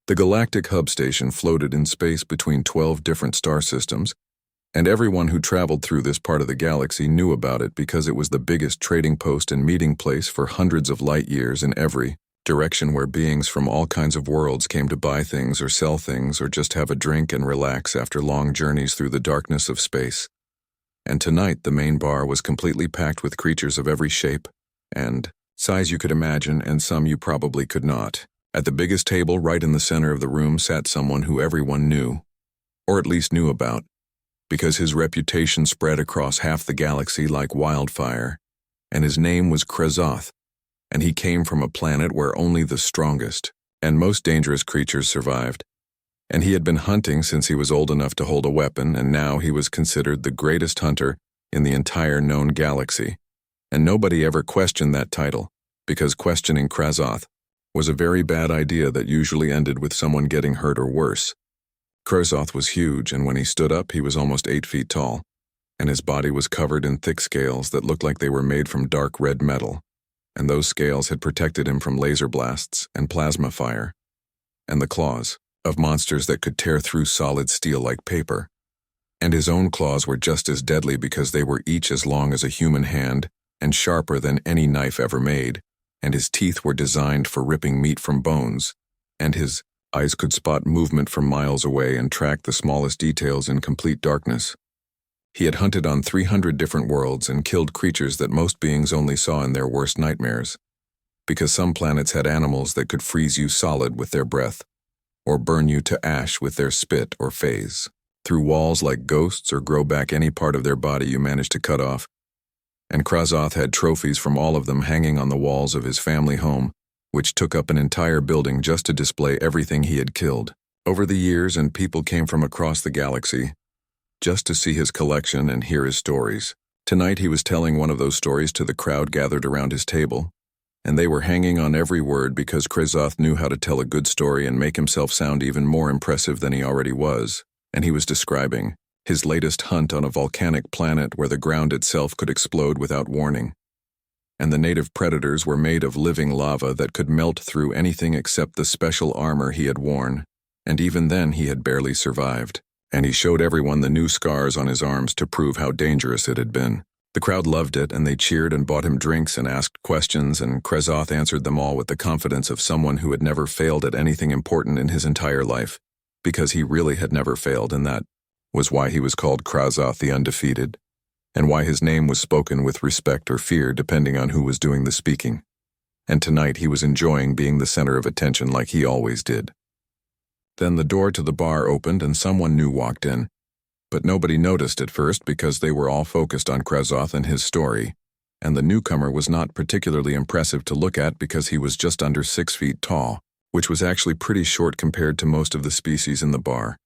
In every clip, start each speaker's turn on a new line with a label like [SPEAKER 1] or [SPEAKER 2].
[SPEAKER 1] The galactic hub station floated in space between 12 different star systems, and everyone who traveled through this part of the galaxy knew about it because it was the biggest trading post and meeting place for hundreds of light years in every direction, where beings from all kinds of worlds came to buy things or sell things or just have a drink and relax after long journeys through the darkness of space. And tonight the main bar was completely packed with creatures of every shape and size you could imagine, and some you probably could not. At the biggest table right in the center of the room sat someone who everyone knew, or at least knew about, because his reputation spread across half the galaxy like wildfire, and his name was Krezoth, and he came from a planet where only the strongest and most dangerous creatures survived. And he had been hunting since he was old enough to hold a weapon, and now he was considered the greatest hunter in the entire known galaxy. And nobody ever questioned that title, because questioning Krezoth was a very bad idea that usually ended with someone getting hurt or worse. Krezoth was huge, and when he stood up he was almost 8 feet tall, and his body was covered in thick scales that looked like they were made from dark red metal, and those scales had protected him from laser blasts and plasma fire, and the claws of monsters that could tear through solid steel like paper. And his own claws were just as deadly because they were each as long as a human hand and sharper than any knife ever made, and his teeth were designed for ripping meat from bones, and his eyes could spot movement from miles away and track the smallest details in complete darkness. He had hunted on 300 different worlds and killed creatures that most beings only saw in their worst nightmares, because some planets had animals that could freeze you solid with their breath, or burn you to ash with their spit or phase, through walls like ghosts, or grow back any part of their body you managed to cut off. And Krezoth had trophies from all of them hanging on the walls of his family home, which took up an entire building just to display everything he had killed over the years, and people came from across the galaxy just to see his collection and hear his stories. Tonight he was telling one of those stories to the crowd gathered around his table, and they were hanging on every word because Krezoth knew how to tell a good story and make himself sound even more impressive than he already was, and he was describing his latest hunt on a volcanic planet where the ground itself could explode without warning, and the native predators were made of living lava that could melt through anything except the special armor he had worn, and even then he had barely survived, and he showed everyone the new scars on his arms to prove how dangerous it had been. The crowd loved it, and they cheered and bought him drinks and asked questions, and Krezoth answered them all with the confidence of someone who had never failed at anything important in his entire life, because he really had never failed, and that was why he was called Krezoth the Undefeated, and why his name was spoken with respect or fear depending on who was doing the speaking. And tonight he was enjoying being the center of attention like he always did. Then the door to the bar opened and someone new walked in, but nobody noticed at first because they were all focused on Krezoth and his story, and the newcomer was not particularly impressive to look at because he was just under 6 feet tall, which was actually pretty short compared to most of the species in the bar.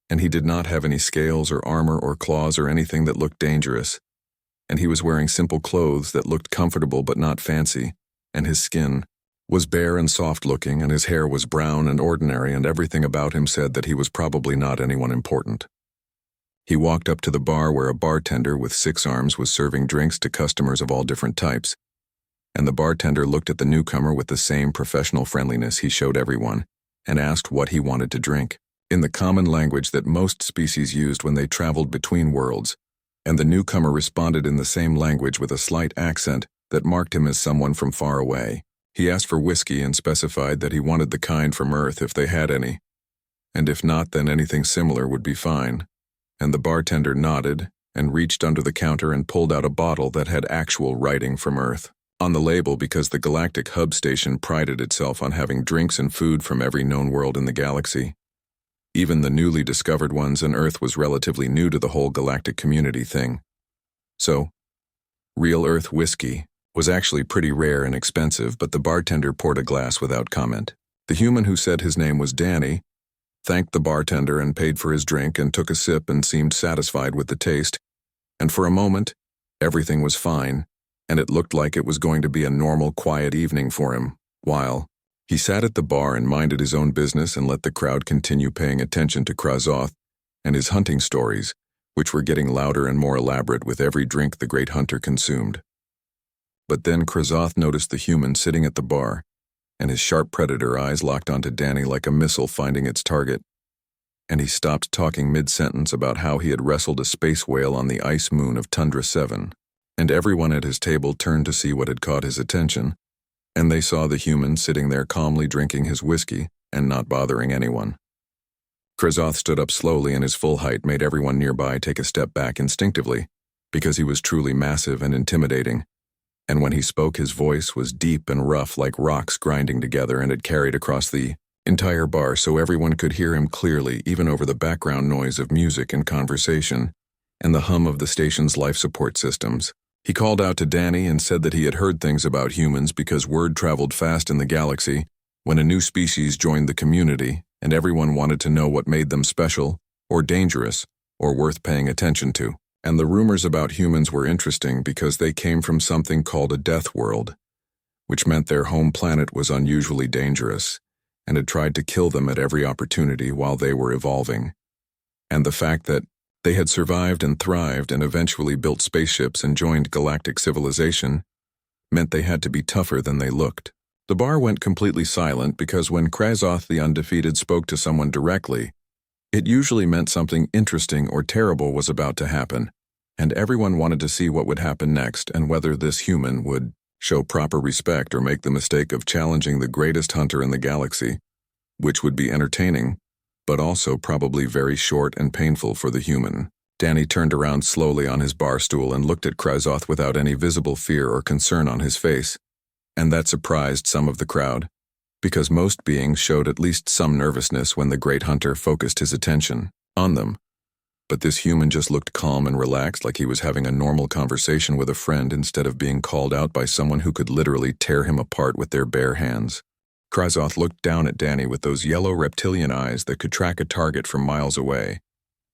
[SPEAKER 1] And he did not have any scales or armor or claws or anything that looked dangerous, and he was wearing simple clothes that looked comfortable but not fancy, and his skin was bare and soft-looking, and his hair was brown and ordinary, and everything about him said that he was probably not anyone important. He walked up to the bar where a bartender with 6 arms was serving drinks to customers of all different types, and the bartender looked at the newcomer with the same professional friendliness he showed everyone, and asked what he wanted to drink, in the common language that most species used when they traveled between worlds, and the newcomer responded in the same language with a slight accent that marked him as someone from far away. He asked for whiskey and specified that he wanted the kind from Earth if they had any, and if not, then anything similar would be fine. And the bartender nodded and reached under the counter and pulled out a bottle that had actual writing from Earth on the label, because the Galactic Hub Station prided itself on having drinks and food from every known world in the galaxy, even the newly discovered ones, and Earth was relatively new to the whole galactic community thing. So, real Earth whiskey was actually pretty rare and expensive, but the bartender poured a glass without comment. The human, who said his name was Danny, thanked the bartender and paid for his drink and took a sip and seemed satisfied with the taste, and for a moment, everything was fine, and it looked like it was going to be a normal, quiet evening for him, while he sat at the bar and minded his own business and let the crowd continue paying attention to Krezoth and his hunting stories, which were getting louder and more elaborate with every drink the great hunter consumed. But then Krezoth noticed the human sitting at the bar, and his sharp predator eyes locked onto Danny like a missile finding its target. And he stopped talking mid-sentence about how he had wrestled a space whale on the ice moon of Tundra 7. And everyone at his table turned to see what had caught his attention, and they saw the human sitting there calmly drinking his whiskey and not bothering anyone. Krazoth stood up slowly, and his full height made everyone nearby take a step back instinctively, because he was truly massive and intimidating. And when he spoke, his voice was deep and rough like rocks grinding together, and it carried across the entire bar so everyone could hear him clearly, even over the background noise of music and conversation, and the hum of the station's life support systems. He called out to Danny and said that he had heard things about humans because word traveled fast in the galaxy when a new species joined the community, and everyone wanted to know what made them special, or dangerous, or worth paying attention to. And the rumors about humans were interesting because they came from something called a death world, which meant their home planet was unusually dangerous, and had tried to kill them at every opportunity while they were evolving. And the fact that they had survived and thrived and eventually built spaceships and joined galactic civilization meant they had to be tougher than they looked. The bar went completely silent because when Krazoth the Undefeated spoke to someone directly, it usually meant something interesting or terrible was about to happen, and everyone wanted to see what would happen next and whether this human would show proper respect or make the mistake of challenging the greatest hunter in the galaxy, which would be entertaining, but also probably very short and painful for the human. Danny turned around slowly on his bar stool and looked at Krazoth without any visible fear or concern on his face, and that surprised some of the crowd, because most beings showed at least some nervousness when the great hunter focused his attention on them. But this human just looked calm and relaxed, like he was having a normal conversation with a friend instead of being called out by someone who could literally tear him apart with their bare hands. Krazoth looked down at Danny with those yellow reptilian eyes that could track a target from miles away,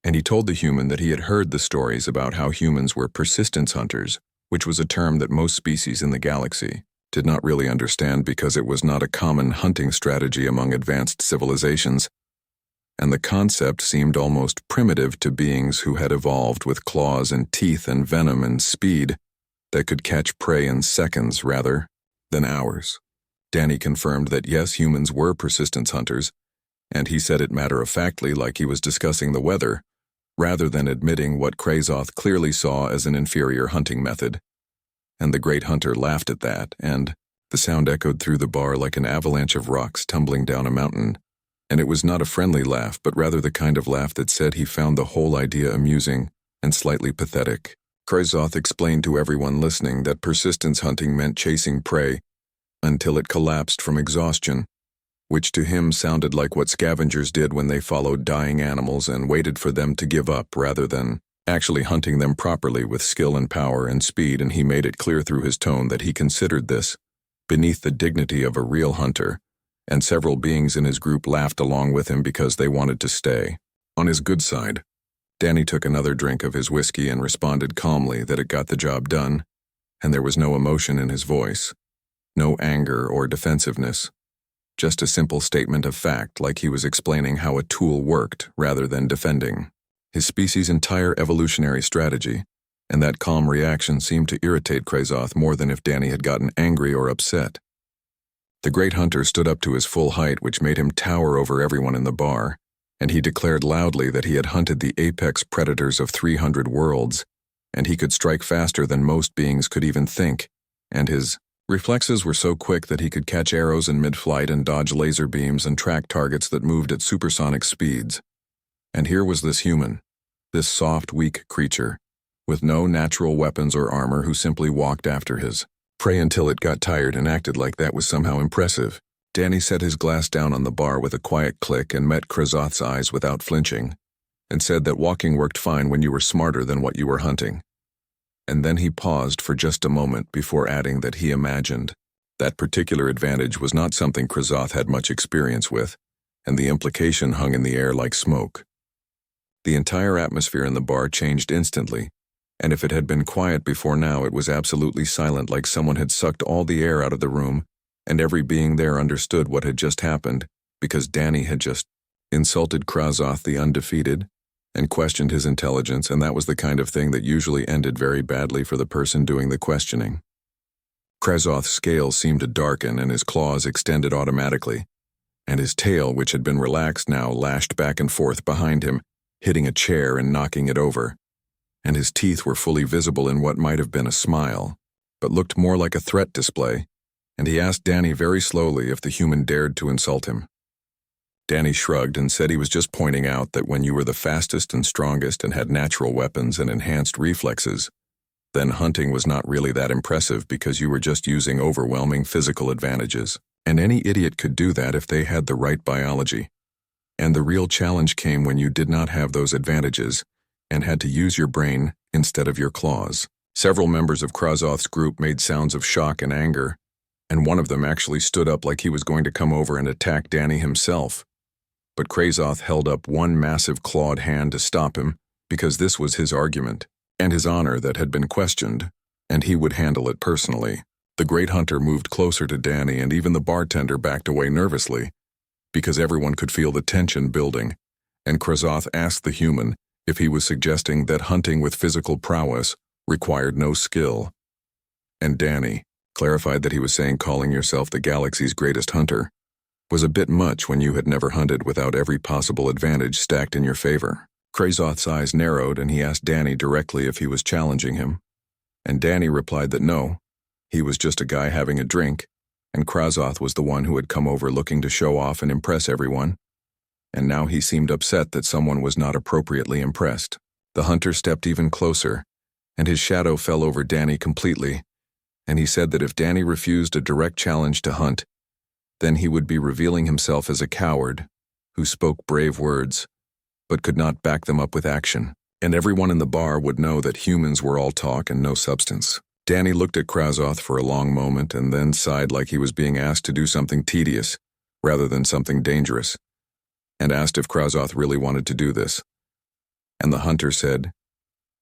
[SPEAKER 1] and he told the human that he had heard the stories about how humans were persistence hunters, which was a term that most species in the galaxy did not really understand because it was not a common hunting strategy among advanced civilizations, and the concept seemed almost primitive to beings who had evolved with claws and teeth and venom and speed that could catch prey in seconds rather than hours. Danny confirmed that yes, humans were persistence hunters, and he said it matter-of-factly like he was discussing the weather, rather than admitting what Krazoth clearly saw as an inferior hunting method. And the great hunter laughed at that, and the sound echoed through the bar like an avalanche of rocks tumbling down a mountain. And it was not a friendly laugh, but rather the kind of laugh that said he found the whole idea amusing and slightly pathetic. Krazoth explained to everyone listening that persistence hunting meant chasing prey until it collapsed from exhaustion, which to him sounded like what scavengers did when they followed dying animals and waited for them to give up rather than actually hunting them properly with skill and power and speed, and he made it clear through his tone that he considered this beneath the dignity of a real hunter, and several beings in his group laughed along with him because they wanted to stay. On his good side, Danny took another drink of his whiskey and responded calmly that it got the job done, and there was no emotion in his voice, no anger or defensiveness, just a simple statement of fact like he was explaining how a tool worked rather than defending his species' entire evolutionary strategy, and that calm reaction seemed to irritate Krazoth more than if Danny had gotten angry or upset. The great hunter stood up to his full height, which made him tower over everyone in the bar, and he declared loudly that he had hunted the apex predators of 300 worlds, and he could strike faster than most beings could even think, and his reflexes were so quick that he could catch arrows in mid-flight and dodge laser beams and track targets that moved at supersonic speeds. And here was this human, this soft, weak creature, with no natural weapons or armor, who simply walked after his prey until it got tired and acted like that was somehow impressive. Danny set his glass down on the bar with a quiet click and met Krazoth's eyes without flinching, and said that walking worked fine when you were smarter than what you were hunting. And then he paused for just a moment before adding that he imagined that particular advantage was not something Krazoth had much experience with, and the implication hung in the air like smoke. The entire atmosphere in the bar changed instantly, and if it had been quiet before now, it was absolutely silent, like someone had sucked all the air out of the room, and every being there understood what had just happened, because Danny had just insulted Krazoth the Undefeated and questioned his intelligence, and that was the kind of thing that usually ended very badly for the person doing the questioning. Krezoth's scales seemed to darken and his claws extended automatically, and his tail, which had been relaxed now, lashed back and forth behind him, hitting a chair and knocking it over. And his teeth were fully visible in what might have been a smile, but looked more like a threat display, and he asked Danny very slowly if the human dared to insult him. Danny shrugged and said he was just pointing out that when you were the fastest and strongest and had natural weapons and enhanced reflexes, then hunting was not really that impressive because you were just using overwhelming physical advantages. And any idiot could do that if they had the right biology. And the real challenge came when you did not have those advantages and had to use your brain instead of your claws. Several members of Krezoth's group made sounds of shock and anger, and one of them actually stood up like he was going to come over and attack Danny himself. But Krezoth held up one massive clawed hand to stop him because this was his argument and his honor that had been questioned, and he would handle it personally. The great hunter moved closer to Danny, and even the bartender backed away nervously because everyone could feel the tension building, and Krezoth asked the human if he was suggesting that hunting with physical prowess required no skill. And Danny clarified that he was saying calling yourself the galaxy's greatest hunter was a bit much when you had never hunted without every possible advantage stacked in your favor. Krezoth's eyes narrowed, and he asked Danny directly if he was challenging him, and Danny replied that no, he was just a guy having a drink, and Krezoth was the one who had come over looking to show off and impress everyone, and now he seemed upset that someone was not appropriately impressed. The hunter stepped even closer, and his shadow fell over Danny completely, and he said that if Danny refused a direct challenge to hunt, then he would be revealing himself as a coward who spoke brave words, but could not back them up with action, and everyone in the bar would know that humans were all talk and no substance. Danny looked at Krezoth for a long moment and then sighed like he was being asked to do something tedious rather than something dangerous, and asked if Krezoth really wanted to do this. And the hunter said,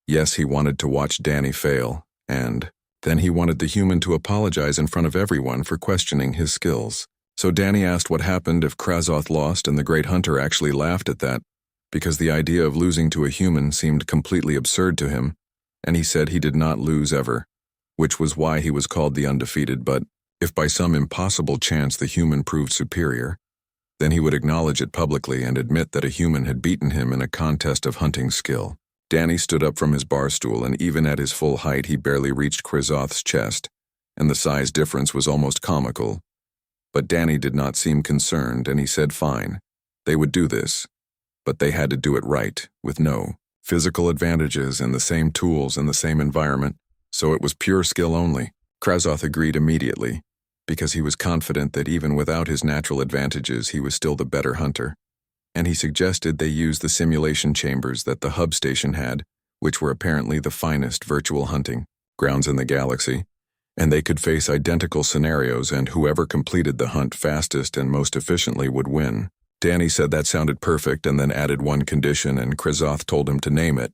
[SPEAKER 1] yes, he wanted to watch Danny fail, and then he wanted the human to apologize in front of everyone for questioning his skills. So Danny asked what happened if Krezoth lost, and the great hunter actually laughed at that, because the idea of losing to a human seemed completely absurd to him, and he said he did not lose ever, which was why he was called the undefeated. But if by some impossible chance the human proved superior, then he would acknowledge it publicly and admit that a human had beaten him in a contest of hunting skill. Danny stood up from his bar stool, and even at his full height he barely reached Krezoth's chest, and the size difference was almost comical. But Danny did not seem concerned, and he said fine, they would do this, but they had to do it right, with no physical advantages and the same tools and the same environment, so it was pure skill only. Krezoth agreed immediately, because he was confident that even without his natural advantages he was still the better hunter, and he suggested they use the simulation chambers that the hub station had, which were apparently the finest virtual hunting grounds in the galaxy, and they could face identical scenarios, and whoever completed the hunt fastest and most efficiently would win. Danny said that sounded perfect and then added one condition, and Krezoth told him to name it,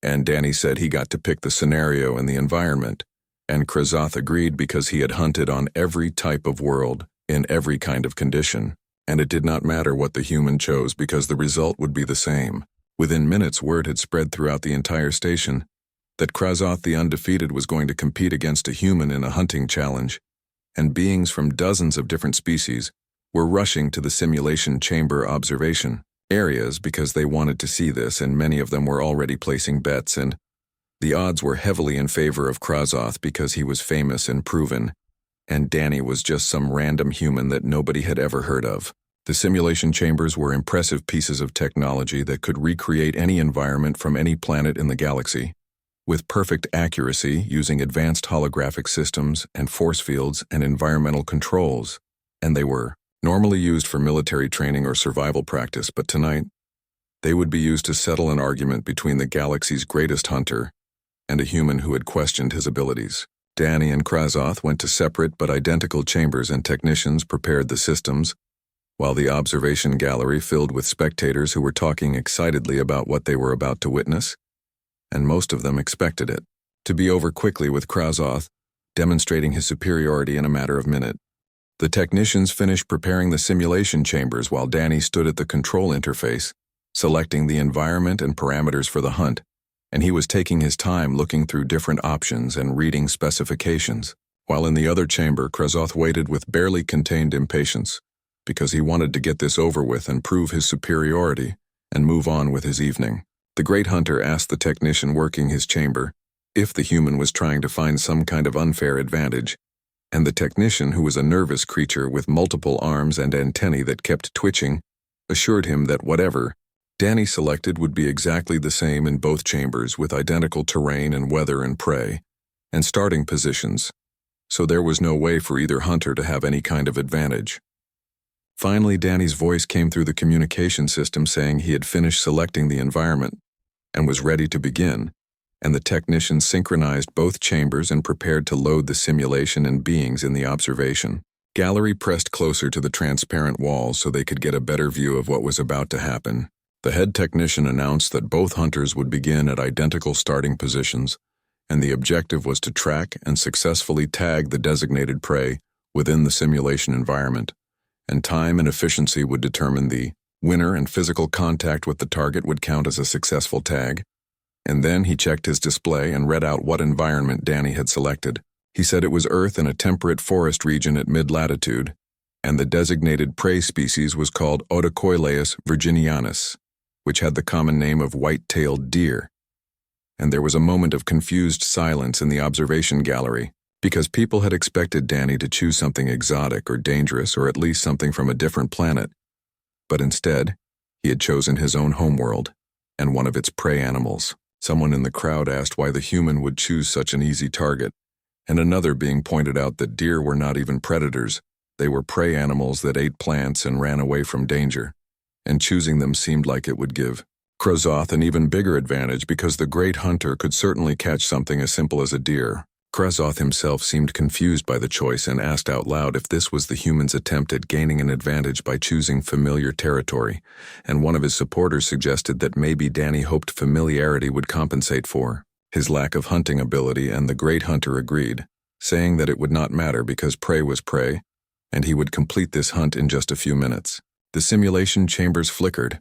[SPEAKER 1] and Danny said he got to pick the scenario and the environment, and Krezoth agreed because he had hunted on every type of world, in every kind of condition, and it did not matter what the human chose because the result would be the same. Within minutes, word had spread throughout the entire station that Krezoth the Undefeated was going to compete against a human in a hunting challenge, and beings from dozens of different species were rushing to the simulation chamber observation areas because they wanted to see this, and many of them were already placing bets, and the odds were heavily in favor of Krezoth because he was famous and proven, and Danny was just some random human that nobody had ever heard of. The simulation chambers were impressive pieces of technology that could recreate any environment from any planet in the galaxy, with perfect accuracy using advanced holographic systems and force fields and environmental controls, and they were normally used for military training or survival practice, but tonight, they would be used to settle an argument between the galaxy's greatest hunter and a human who had questioned his abilities. Danny and Krezoth went to separate but identical chambers, and technicians prepared the systems, while the observation gallery filled with spectators who were talking excitedly about what they were about to witness, and most of them expected it to be over quickly, with Krezoth demonstrating his superiority in a matter of minutes. The technicians finished preparing the simulation chambers while Danny stood at the control interface, selecting the environment and parameters for the hunt, and he was taking his time looking through different options and reading specifications. While in the other chamber, Krezoth waited with barely contained impatience, because he wanted to get this over with and prove his superiority and move on with his evening. The great hunter asked the technician working his chamber if the human was trying to find some kind of unfair advantage, and the technician, who was a nervous creature with multiple arms and antennae that kept twitching, assured him that whatever Danny selected would be exactly the same in both chambers, with identical terrain and weather and prey, and starting positions, so there was no way for either hunter to have any kind of advantage. Finally, Danny's voice came through the communication system saying he had finished selecting the environment and was ready to begin, and the technician synchronized both chambers and prepared to load the simulation and beings in the observation gallery pressed closer to the transparent walls so they could get a better view of what was about to happen. The head technician announced that both hunters would begin at identical starting positions, and the objective was to track and successfully tag the designated prey within the simulation environment, and time and efficiency would determine the winner, and physical contact with the target would count as a successful tag. And then he checked his display and read out what environment Danny had selected. He said it was Earth in a temperate forest region at mid-latitude, and the designated prey species was called Odocoileus virginianus, which had the common name of white-tailed deer. And there was a moment of confused silence in the observation gallery, because people had expected Danny to choose something exotic or dangerous, or at least something from a different planet. But instead, he had chosen his own homeworld, and one of its prey animals. Someone in the crowd asked why the human would choose such an easy target, and another being pointed out that deer were not even predators. They were prey animals that ate plants and ran away from danger, and choosing them seemed like it would give Krezoth an even bigger advantage, because the great hunter could certainly catch something as simple as a deer. Krezoth himself seemed confused by the choice and asked out loud if this was the human's attempt at gaining an advantage by choosing familiar territory, and one of his supporters suggested that maybe Danny hoped familiarity would compensate for his lack of hunting ability, and the great hunter agreed, saying that it would not matter because prey was prey, and he would complete this hunt in just a few minutes. The simulation chambers flickered,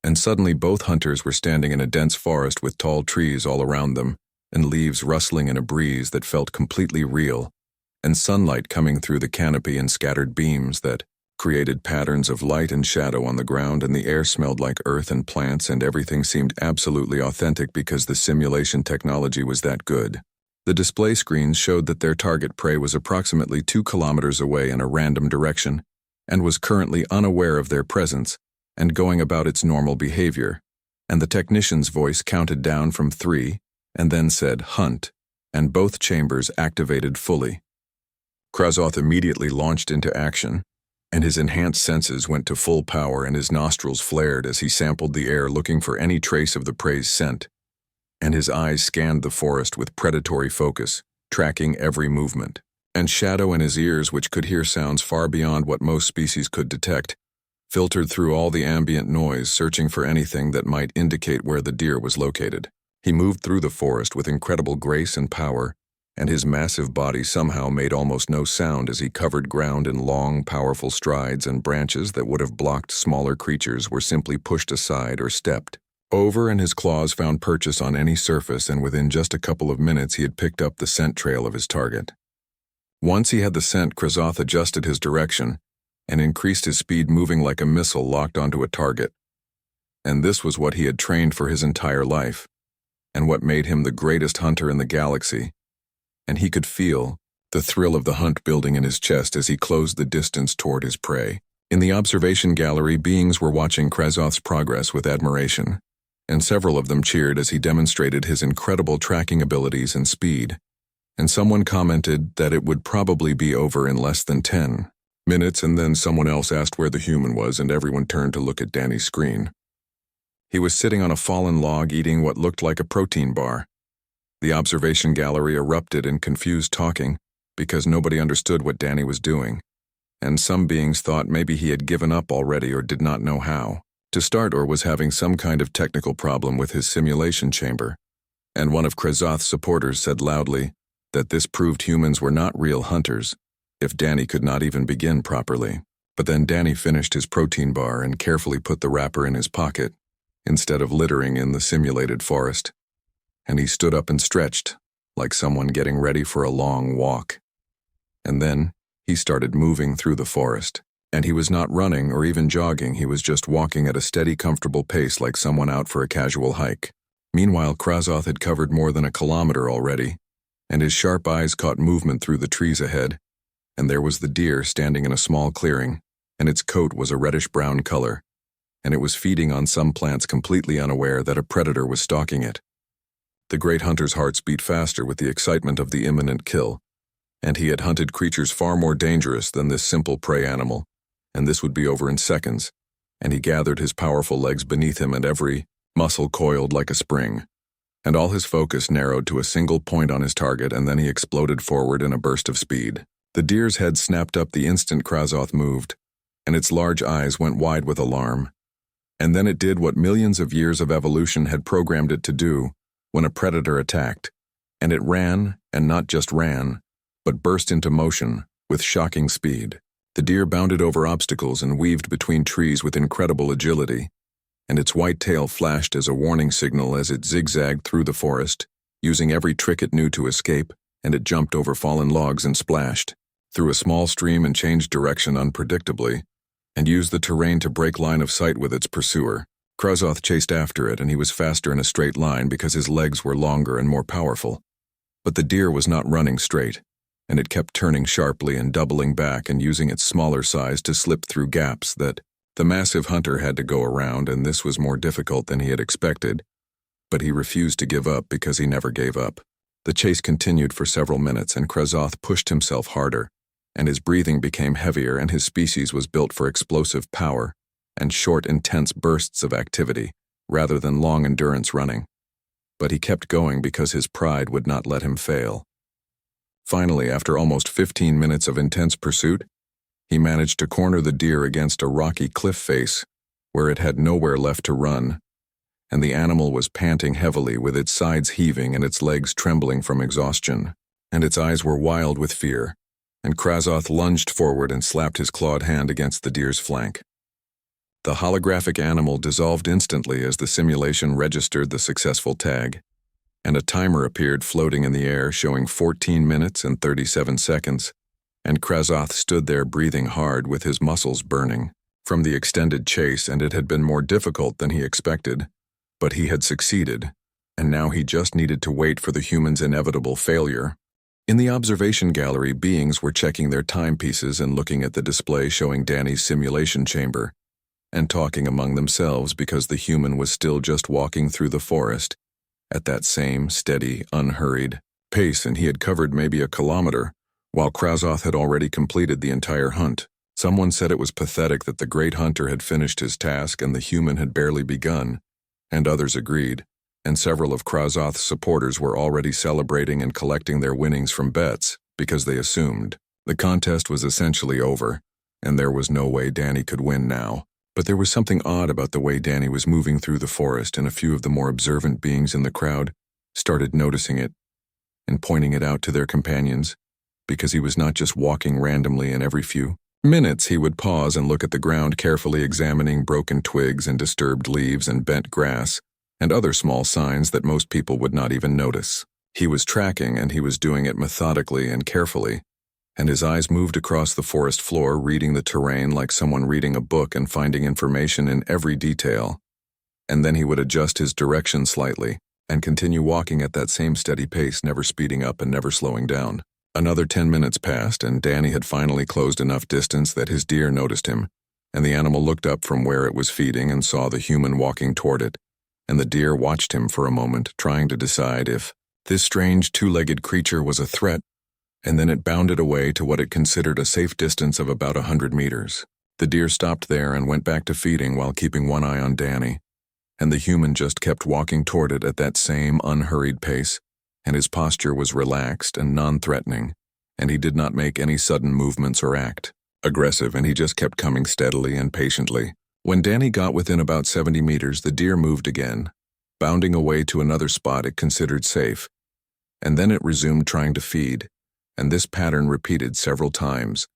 [SPEAKER 1] and suddenly both hunters were standing in a dense forest with tall trees all around them, and leaves rustling in a breeze that felt completely real, and sunlight coming through the canopy in scattered beams that created patterns of light and shadow on the ground, and the air smelled like earth and plants, and everything seemed absolutely authentic because the simulation technology was that good. The display screens showed that their target prey was approximately 2 kilometers away in a random direction, and was currently unaware of their presence and going about its normal behavior, and the technician's voice counted down from 3 and then said, "Hunt," and both chambers activated fully. Krezoth immediately launched into action, and his enhanced senses went to full power, and his nostrils flared as he sampled the air looking for any trace of the prey's scent, and his eyes scanned the forest with predatory focus, tracking every movement, and shadow in his ears, which could hear sounds far beyond what most species could detect, filtered through all the ambient noise, searching for anything that might indicate where the deer was located. He moved through the forest with incredible grace and power, and his massive body somehow made almost no sound as he covered ground in long, powerful strides, and branches that would have blocked smaller creatures were simply pushed aside or stepped over, and his claws found purchase on any surface, and within just a couple of minutes he had picked up the scent trail of his target. Once he had the scent, Krezoth adjusted his direction and increased his speed, moving like a missile locked onto a target. And this was what he had trained for his entire life, and what made him the greatest hunter in the galaxy. And he could feel the thrill of the hunt building in his chest as he closed the distance toward his prey. In the observation gallery, beings were watching Krezoth's progress with admiration, and several of them cheered as he demonstrated his incredible tracking abilities and speed. And someone commented that it would probably be over in less than 10 minutes, and then someone else asked where the human was, and everyone turned to look at Danny's screen. He was sitting on a fallen log eating what looked like a protein bar. The observation gallery erupted in confused talking because nobody understood what Danny was doing, and some beings thought maybe he had given up already or did not know how to start, or was having some kind of technical problem with his simulation chamber. And one of Krezoth's supporters said loudly that this proved humans were not real hunters if Danny could not even begin properly. But then Danny finished his protein bar and carefully put the wrapper in his pocket, instead of littering in the simulated forest, and he stood up and stretched, like someone getting ready for a long walk. And then, he started moving through the forest. And he was not running or even jogging, he was just walking at a steady, comfortable pace like someone out for a casual hike. Meanwhile, Krazoth had covered more than a kilometer already, and his sharp eyes caught movement through the trees ahead, and there was the deer standing in a small clearing, and its coat was a reddish-brown color, and it was feeding on some plants completely unaware that a predator was stalking it. The great hunter's hearts beat faster with the excitement of the imminent kill, and he had hunted creatures far more dangerous than this simple prey animal, and this would be over in seconds, and he gathered his powerful legs beneath him and every muscle coiled like a spring, and all his focus narrowed to a single point on his target, and then he exploded forward in a burst of speed. The deer's head snapped up the instant Krazoth moved, and its large eyes went wide with alarm. And then it did what millions of years of evolution had programmed it to do when a predator attacked, and it ran, and not just ran, but burst into motion with shocking speed. The deer bounded over obstacles and weaved between trees with incredible agility, and its white tail flashed as a warning signal as it zigzagged through the forest, using every trick it knew to escape, and it jumped over fallen logs and splashed through a small stream and changed direction unpredictably, and used the terrain to break line of sight with its pursuer. Krazoth chased after it, and he was faster in a straight line because his legs were longer and more powerful. But the deer was not running straight, and it kept turning sharply and doubling back and using its smaller size to slip through gaps that the massive hunter had to go around, and this was more difficult than he had expected, but he refused to give up because he never gave up. The chase continued for several minutes, and Krazoth pushed himself harder, and his breathing became heavier, and his species was built for explosive power and short, intense bursts of activity, rather than long endurance running. But he kept going because his pride would not let him fail. Finally, after almost 15 minutes of intense pursuit, he managed to corner the deer against a rocky cliff face where it had nowhere left to run, and the animal was panting heavily with its sides heaving and its legs trembling from exhaustion, and its eyes were wild with fear, and Krazoth lunged forward and slapped his clawed hand against the deer's flank. The holographic animal dissolved instantly as the simulation registered the successful tag, and a timer appeared floating in the air showing 14 minutes and 37 seconds, and Krazoth stood there breathing hard with his muscles burning from the extended chase, and it had been more difficult than he expected, but he had succeeded, and now he just needed to wait for the human's inevitable failure. In the observation gallery, beings were checking their timepieces and looking at the display showing Danny's simulation chamber, and talking among themselves because the human was still just walking through the forest at that same steady, unhurried pace, and he had covered maybe a kilometer, while Krazoth had already completed the entire hunt. Someone said it was pathetic that the great hunter had finished his task and the human had barely begun, and others agreed, and several of Krazoth's supporters were already celebrating and collecting their winnings from bets because they assumed the contest was essentially over, and there was no way Danny could win now. But there was something odd about the way Danny was moving through the forest, and a few of the more observant beings in the crowd started noticing it and pointing it out to their companions, because he was not just walking randomly, and every few minutes he would pause and look at the ground, carefully examining broken twigs and disturbed leaves and bent grass and other small signs that most people would not even notice. He was tracking, and he was doing it methodically and carefully, and his eyes moved across the forest floor, reading the terrain like someone reading a book and finding information in every detail. And then he would adjust his direction slightly and continue walking at that same steady pace, never speeding up and never slowing down. Another 10 minutes passed, and Danny had finally closed enough distance that his deer noticed him, and the animal looked up from where it was feeding and saw the human walking toward it, and the deer watched him for a moment, trying to decide if this strange two-legged creature was a threat, and then it bounded away to what it considered a safe distance of about 100 meters. The deer stopped there and went back to feeding while keeping one eye on Danny, and the human just kept walking toward it at that same unhurried pace, and his posture was relaxed and non-threatening, and he did not make any sudden movements or act aggressive, and he just kept coming steadily and patiently. When Danny got within about 70 meters, the deer moved again, bounding away to another spot it considered safe, and then it resumed trying to feed, and this pattern repeated several times,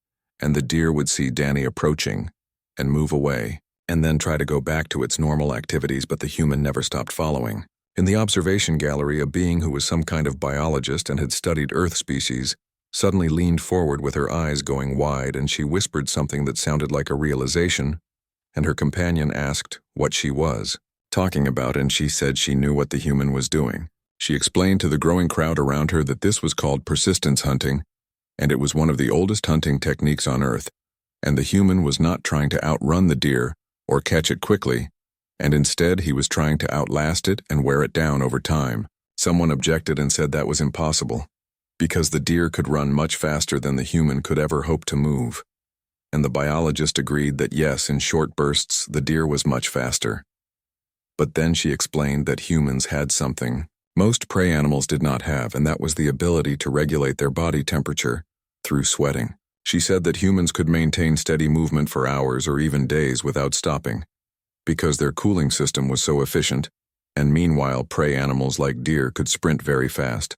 [SPEAKER 1] and the deer would see Danny approaching and move away, and then try to go back to its normal activities, but the human never stopped following. In the observation gallery, a being who was some kind of biologist and had studied Earth species suddenly leaned forward with her eyes going wide, and she whispered something that sounded like a realization, and her companion asked what she was talking about, and she said she knew what the human was doing. She explained to the growing crowd around her that this was called persistence hunting, and it was one of the oldest hunting techniques on Earth, and the human was not trying to outrun the deer or catch it quickly, and instead he was trying to outlast it and wear it down over time. Someone objected and said that was impossible, because the deer could run much faster than the human could ever hope to move. And the biologist agreed that yes, in short bursts, the deer was much faster. But then she explained that humans had something most prey animals did not have, and that was the ability to regulate their body temperature through sweating. She said that humans could maintain steady movement for hours or even days without stopping, because their cooling system was so efficient, and meanwhile prey animals like deer could sprint very fast.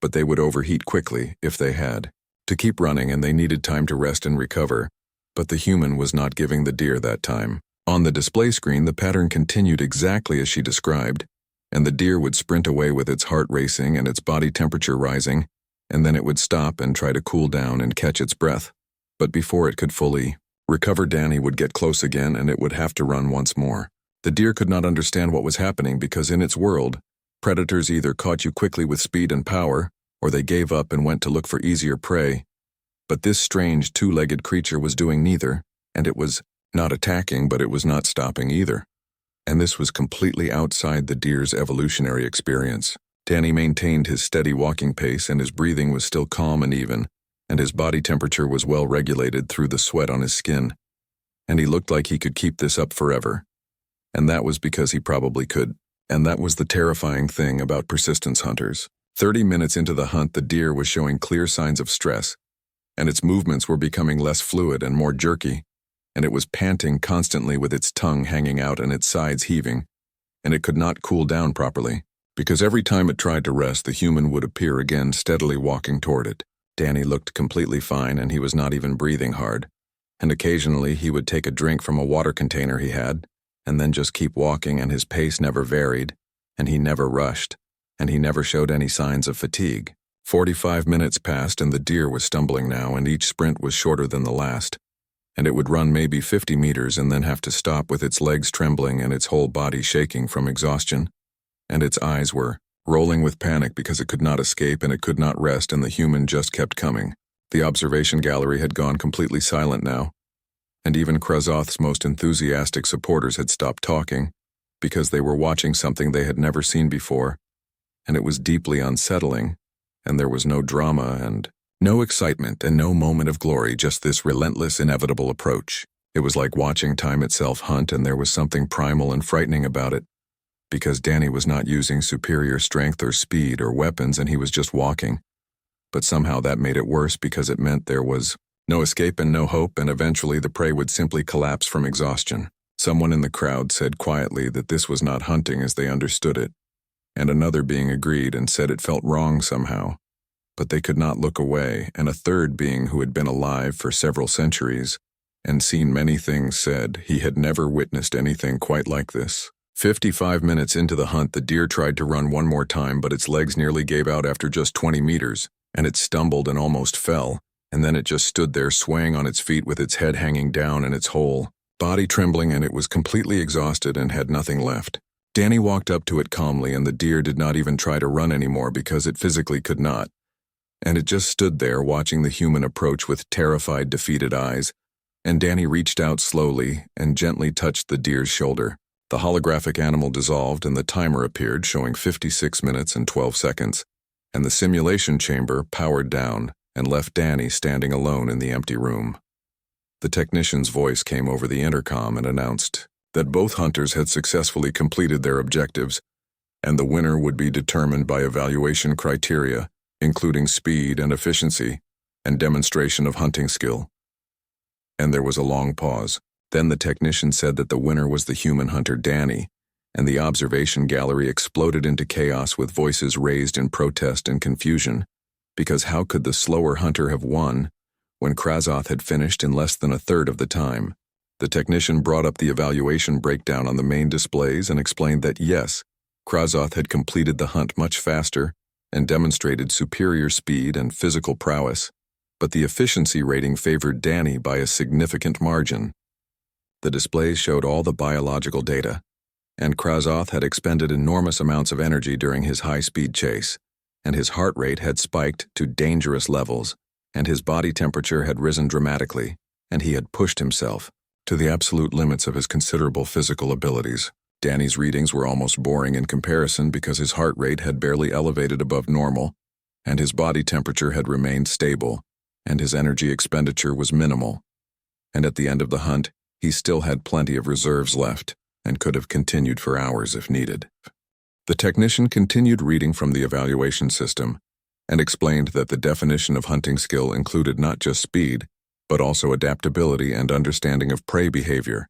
[SPEAKER 1] But they would overheat quickly if they had to keep running, and they needed time to rest and recover, but the human was not giving the deer that time. On the display screen, the pattern continued exactly as she described, and the deer would sprint away with its heart racing and its body temperature rising, and then it would stop and try to cool down and catch its breath. But before it could fully recover, Danny would get close again and it would have to run once more. The deer could not understand what was happening, because in its world, predators either caught you quickly with speed and power, or they gave up and went to look for easier prey. But this strange two-legged creature was doing neither, and it was not attacking, but it was not stopping either. And this was completely outside the deer's evolutionary experience. Danny maintained his steady walking pace, and his breathing was still calm and even, and his body temperature was well regulated through the sweat on his skin. And he looked like he could keep this up forever. And that was because he probably could. And that was the terrifying thing about persistence hunters. 30 minutes into the hunt, the deer was showing clear signs of stress, and its movements were becoming less fluid and more jerky, and it was panting constantly with its tongue hanging out and its sides heaving, and it could not cool down properly, because every time it tried to rest, the human would appear again, steadily walking toward it. Danny looked completely fine, and he was not even breathing hard, and occasionally he would take a drink from a water container he had, and then just keep walking, and his pace never varied, and he never rushed, and he never showed any signs of fatigue. 45 minutes passed, and the deer was stumbling now, and each sprint was shorter than the last, and it would run maybe 50 meters and then have to stop with its legs trembling and its whole body shaking from exhaustion, and its eyes were rolling with panic because it could not escape and it could not rest, and the human just kept coming. The observation gallery had gone completely silent now, and even Krazoth's most enthusiastic supporters had stopped talking, because they were watching something they had never seen before, and it was deeply unsettling, and there was no drama and no excitement and no moment of glory, just this relentless, inevitable approach. It was like watching time itself hunt, and there was something primal and frightening about it, because Danny was not using superior strength or speed or weapons, and he was just walking. But somehow that made it worse, because it meant there was no escape and no hope, and eventually the prey would simply collapse from exhaustion. Someone in the crowd said quietly that this was not hunting as they understood it, and another being agreed and said it felt wrong somehow. But they could not look away, and a third being who had been alive for several centuries and seen many things said he had never witnessed anything quite like this. 55 minutes into the hunt, the deer tried to run one more time, but its legs nearly gave out after just 20 meters, and it stumbled and almost fell, and then it just stood there swaying on its feet with its head hanging down and its whole body trembling, and it was completely exhausted and had nothing left. Danny walked up to it calmly, and the deer did not even try to run anymore because it physically could not. And it just stood there watching the human approach with terrified, defeated eyes, and Danny reached out slowly and gently touched the deer's shoulder. The holographic animal dissolved, and the timer appeared showing 56 minutes and 12 seconds, and the simulation chamber powered down and left Danny standing alone in the empty room. The technician's voice came over the intercom and announced that both hunters had successfully completed their objectives, and the winner would be determined by evaluation criteria, including speed and efficiency, and demonstration of hunting skill. And there was a long pause. Then the technician said that the winner was the human hunter Danny, and the observation gallery exploded into chaos with voices raised in protest and confusion, because how could the slower hunter have won when Krazoth had finished in less than a third of the time? The technician brought up the evaluation breakdown on the main displays and explained that yes, Krazoth had completed the hunt much faster, and demonstrated superior speed and physical prowess, but the efficiency rating favored Danny by a significant margin. The displays showed all the biological data, and Krazoth had expended enormous amounts of energy during his high-speed chase, and his heart rate had spiked to dangerous levels, and his body temperature had risen dramatically, and he had pushed himself to the absolute limits of his considerable physical abilities. Danny's readings were almost boring in comparison because his heart rate had barely elevated above normal, and his body temperature had remained stable, and his energy expenditure was minimal. And at the end of the hunt, he still had plenty of reserves left, and could have continued for hours if needed. The technician continued reading from the evaluation system, and explained that the definition of hunting skill included not just speed, but also adaptability and understanding of prey behavior,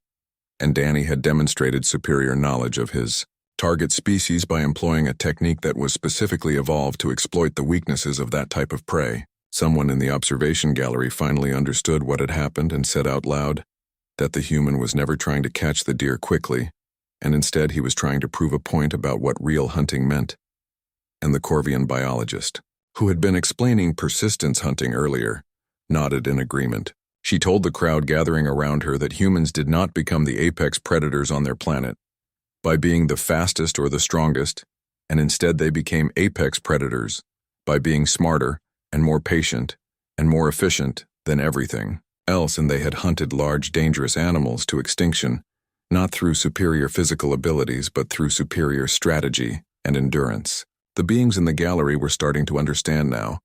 [SPEAKER 1] and Danny had demonstrated superior knowledge of his target species by employing a technique that was specifically evolved to exploit the weaknesses of that type of prey. Someone in the observation gallery finally understood what had happened and said out loud that the human was never trying to catch the deer quickly, and instead he was trying to prove a point about what real hunting meant. And the Corvian biologist, who had been explaining persistence hunting earlier, nodded in agreement. She told the crowd gathering around her that humans did not become the apex predators on their planet by being the fastest or the strongest, and instead they became apex predators by being smarter and more patient and more efficient than everything else, and they had hunted large dangerous animals to extinction, not through superior physical abilities but through superior strategy and endurance. The beings in the gallery were starting to understand now,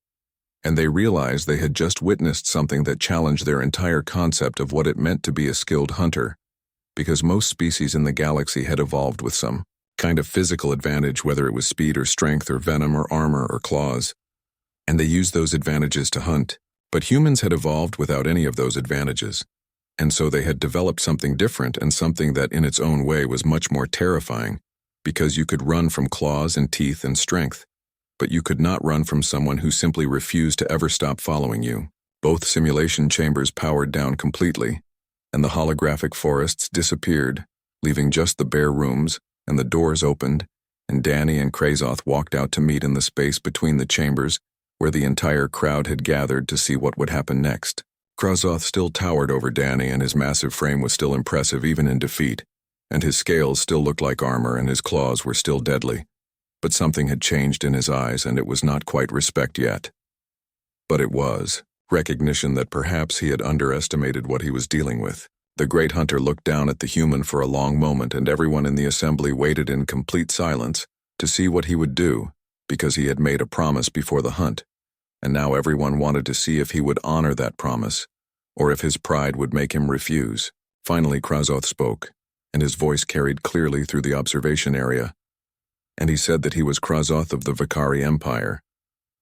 [SPEAKER 1] and they realized they had just witnessed something that challenged their entire concept of what it meant to be a skilled hunter, because most species in the galaxy had evolved with some kind of physical advantage, whether it was speed or strength or venom or armor or claws, and they used those advantages to hunt. But humans had evolved without any of those advantages, and so they had developed something different and something that in its own way was much more terrifying, because you could run from claws and teeth and strength, but you could not run from someone who simply refused to ever stop following you. Both simulation chambers powered down completely, and the holographic forests disappeared, leaving just the bare rooms, and the doors opened, and Danny and Krazoth walked out to meet in the space between the chambers where the entire crowd had gathered to see what would happen next. Krazoth still towered over Danny, and his massive frame was still impressive even in defeat, and his scales still looked like armor and his claws were still deadly. But something had changed in his eyes, and it was not quite respect yet. But it was recognition that perhaps he had underestimated what he was dealing with. The great hunter looked down at the human for a long moment, and everyone in the assembly waited in complete silence to see what he would do, because he had made a promise before the hunt, and now everyone wanted to see if he would honor that promise, or if his pride would make him refuse. Finally, Krazoth spoke, and his voice carried clearly through the observation area, and he said that he was Krazoth of the Vakari Empire,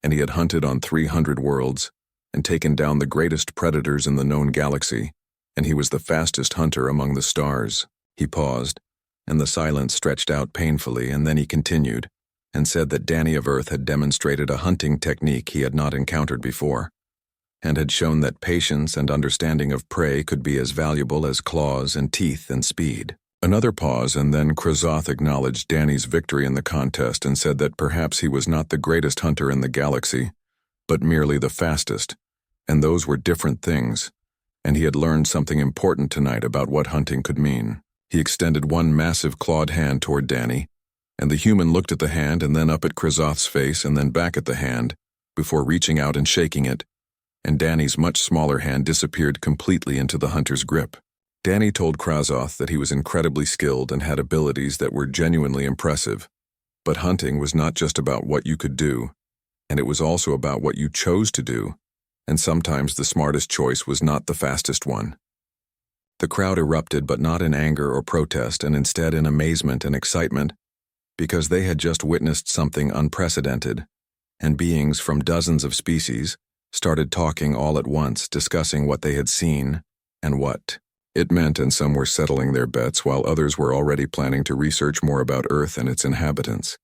[SPEAKER 1] and he had hunted on 300 worlds and taken down the greatest predators in the known galaxy, and he was the fastest hunter among the stars. He paused, and the silence stretched out painfully, and then he continued, and said that Danny of Earth had demonstrated a hunting technique he had not encountered before, and had shown that patience and understanding of prey could be as valuable as claws and teeth and speed. Another pause, and then Krazoth acknowledged Danny's victory in the contest and said that perhaps he was not the greatest hunter in the galaxy, but merely the fastest, and those were different things, and he had learned something important tonight about what hunting could mean. He extended one massive clawed hand toward Danny, and the human looked at the hand and then up at Krazoth's face and then back at the hand, before reaching out and shaking it, and Danny's much smaller hand disappeared completely into the hunter's grip. Danny told Krazoth that he was incredibly skilled and had abilities that were genuinely impressive, but hunting was not just about what you could do, and it was also about what you chose to do, and sometimes the smartest choice was not the fastest one. The crowd erupted, but not in anger or protest, and instead in amazement and excitement, because they had just witnessed something unprecedented, and beings from dozens of species started talking all at once, discussing what they had seen and what it meant, and some were settling their bets while others were already planning to research more about Earth and its inhabitants.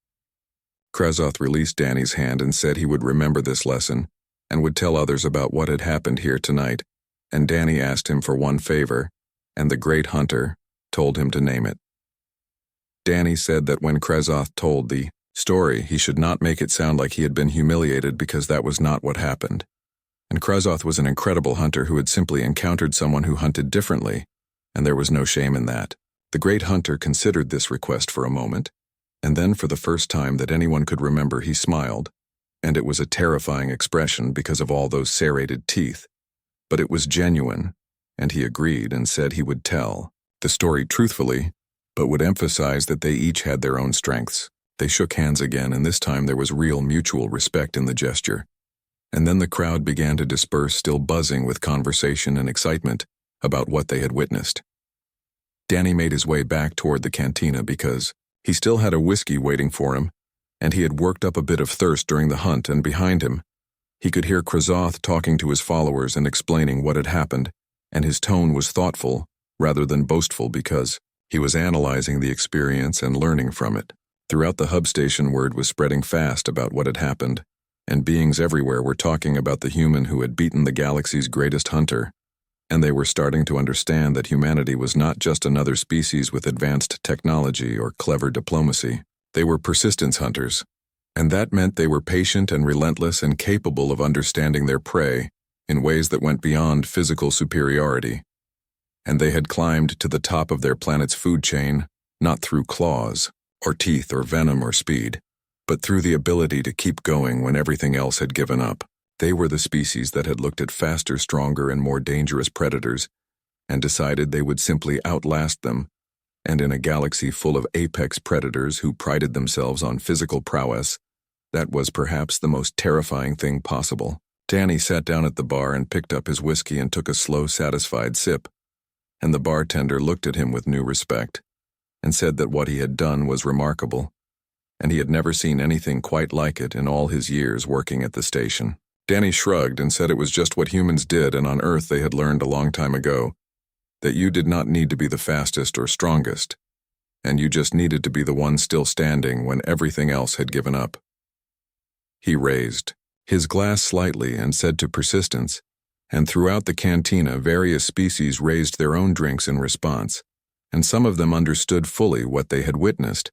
[SPEAKER 1] Krazoth released Danny's hand and said he would remember this lesson and would tell others about what had happened here tonight, and Danny asked him for one favor, and the great hunter told him to name it. Danny said that when Krazoth told the Story, he should not make it sound like he had been humiliated because that was not what happened. And Krazoth was an incredible hunter who had simply encountered someone who hunted differently, and there was no shame in that. The great hunter considered this request for a moment, and then for the first time that anyone could remember he smiled, and it was a terrifying expression because of all those serrated teeth. But it was genuine, and he agreed and said he would tell the story truthfully, but would emphasize that they each had their own strengths. They shook hands again, and this time there was real mutual respect in the gesture. And then the crowd began to disperse, still buzzing with conversation and excitement about what they had witnessed. Danny made his way back toward the cantina because he still had a whiskey waiting for him, and he had worked up a bit of thirst during the hunt, and behind him, he could hear Krazoth talking to his followers and explaining what had happened, and his tone was thoughtful rather than boastful because he was analyzing the experience and learning from it. Throughout the hub station, word was spreading fast about what had happened, and beings everywhere were talking about the human who had beaten the galaxy's greatest hunter, and they were starting to understand that humanity was not just another species with advanced technology or clever diplomacy. They were persistence hunters, and that meant they were patient and relentless and capable of understanding their prey in ways that went beyond physical superiority. And they had climbed to the top of their planet's food chain, not through claws, or teeth, or venom, or speed, but through the ability to keep going when everything else had given up. They were the species that had looked at faster, stronger, and more dangerous predators and decided they would simply outlast them, and in a galaxy full of apex predators who prided themselves on physical prowess, that was perhaps the most terrifying thing possible. Danny sat down at the bar and picked up his whiskey and took a slow, satisfied sip, and the bartender looked at him with new respect and said that what he had done was remarkable, and he had never seen anything quite like it in all his years working at the station. Danny shrugged and said it was just what humans did, and on Earth they had learned a long time ago that you did not need to be the fastest or strongest, and you just needed to be the one still standing when everything else had given up. He raised his glass slightly and said to Persistence, and throughout the cantina various species raised their own drinks in response, and some of them understood fully what they had witnessed,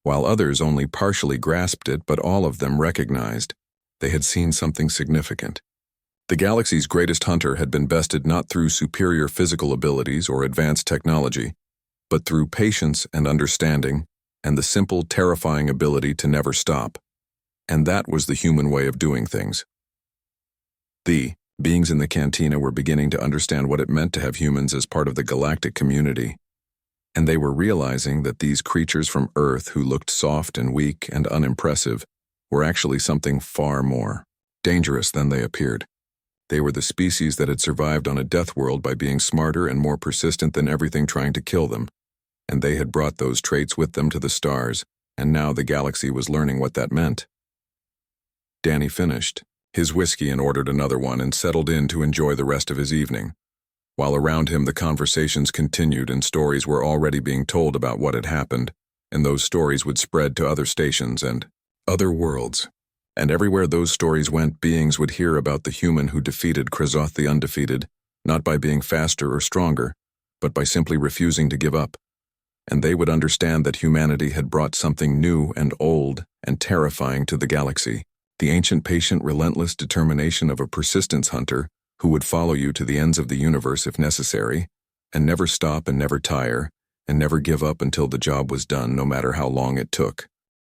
[SPEAKER 1] while others only partially grasped it, but all of them recognized they had seen something significant. The galaxy's greatest hunter had been bested not through superior physical abilities or advanced technology, but through patience and understanding and the simple, terrifying ability to never stop. And that was the human way of doing things. The beings in the cantina were beginning to understand what it meant to have humans as part of the galactic community, and they were realizing that these creatures from Earth who looked soft and weak and unimpressive were actually something far more dangerous than they appeared. They were the species that had survived on a death world by being smarter and more persistent than everything trying to kill them, and they had brought those traits with them to the stars, and now the galaxy was learning what that meant. Danny finished his whiskey and ordered another one and settled in to enjoy the rest of his evening, while around him the conversations continued and stories were already being told about what had happened, and those stories would spread to other stations and other worlds. And everywhere those stories went, beings would hear about the human who defeated Krazoth the Undefeated, not by being faster or stronger, but by simply refusing to give up. And they would understand that humanity had brought something new and old and terrifying to the galaxy, the ancient, patient, relentless determination of a persistence hunter who would follow you to the ends of the universe if necessary, and never stop and never tire, and never give up until the job was done, no matter how long it took.